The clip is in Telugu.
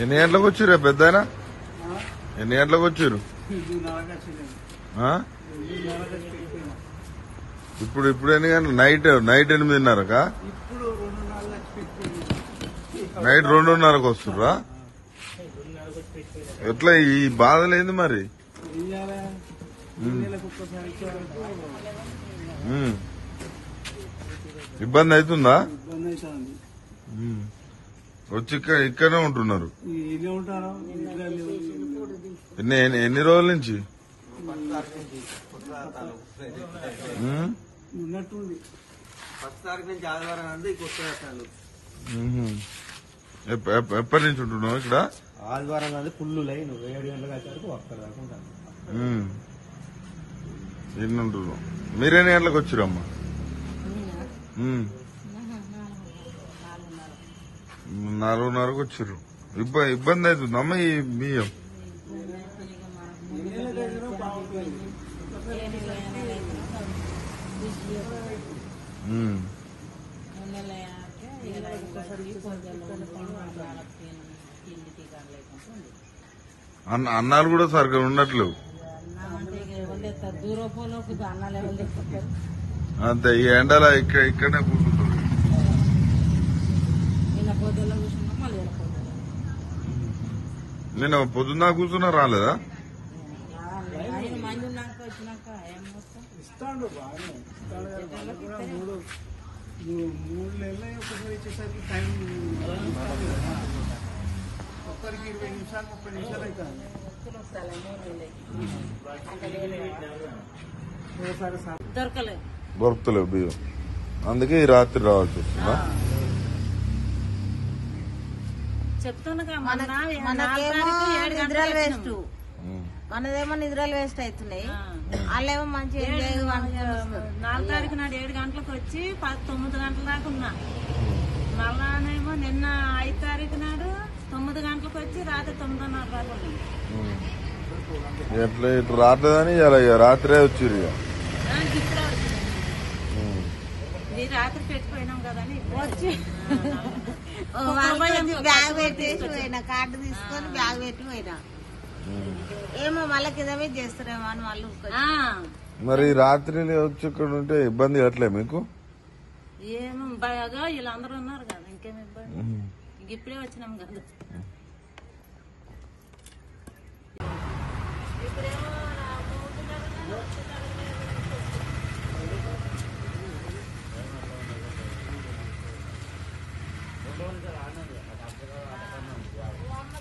ఎన్ని గంటలకు వచ్చారు పెద్దయినా? ఎన్ని గంటలకు వచ్చారు? ఇప్పుడు ఎన్ని గంటలు? నైట్ 8:30కా? నైట్ 2:30కు వస్తుర్రా? ఎట్లా ఈ బాధలేంది మరి? ఇబ్బంది అవుతుందా? వచ్చి ఇక్కడనే ఉంటున్నారు. ఎన్ని రోజుల నుంచి? ఎప్పటి నుంచి ఉంటున్నావు ఇక్కడ? ఆదివారం నాది ఫుల్ లైన్ 7 గంటలకు వచ్చేసరికి ఒక్కరు దాకా ఎన్ని ఉంటున్నావు? మీరెన్ని గంటలకు వచ్చిరమ్మా? 4:30కు వచ్చారు. ఇబ్బంది అవుతుందమ్మా ఈ బియ్యం? అన్నాలు కూడా సరిగ్గా ఉండట్లేవు. అంతే ఈ ఎండల ఇక్కడనే కూర్చుంటారు. నేను పొద్దున్న కూర్చున్నా రాలేదా? ఇస్తాడు బాగా 3 నెలలు ఒకసారి ఇచ్చేసరికి టైం ఒక్కరికి 20 నిమిషాలు 30 నిమిషాలు అవుతుంది. దొరకలేవు బియ్యం, అందుకే ఈ రాత్రి రావాల్సి వస్తుందా? మనదేమో నిద్రలు వేస్ట్ అవుతున్నాయి, వాళ్ళేమో మంచి 4 తారీఖు నాడు 7 గంటలకు వచ్చి 9 గంటల దాకా ఉన్నా. మళ్ళానేమో నిన్న 5 తారీఖు నాడు 9 గంటలకు వచ్చి రాత్రి 9:30 దాకా ఉన్నాం. ఎట్లా ఇటు రావట్లేదని రాత్రే వచ్చిర్రు. రాత్రి పెట్టిపోయినాం కదని వచ్చి బ్యాగ్ పెట్టేసి పోయినా, కార్డు తీసుకొని బ్యాగ్ పెట్టి పోయినా. ఏమో మళ్ళీ కింద మీద చేస్తారేమో అని వాళ్ళు. మరి రాత్రి వచ్చి ఇక్కడ ఉంటే ఇబ్బంది అట్లే మీకు? ఏమో బాగా వీళ్ళందరూ ఉన్నారు కదా, ఇంకేం ఇబ్బంది. ఇప్పుడే వచ్చినాం కదా. అమ్మ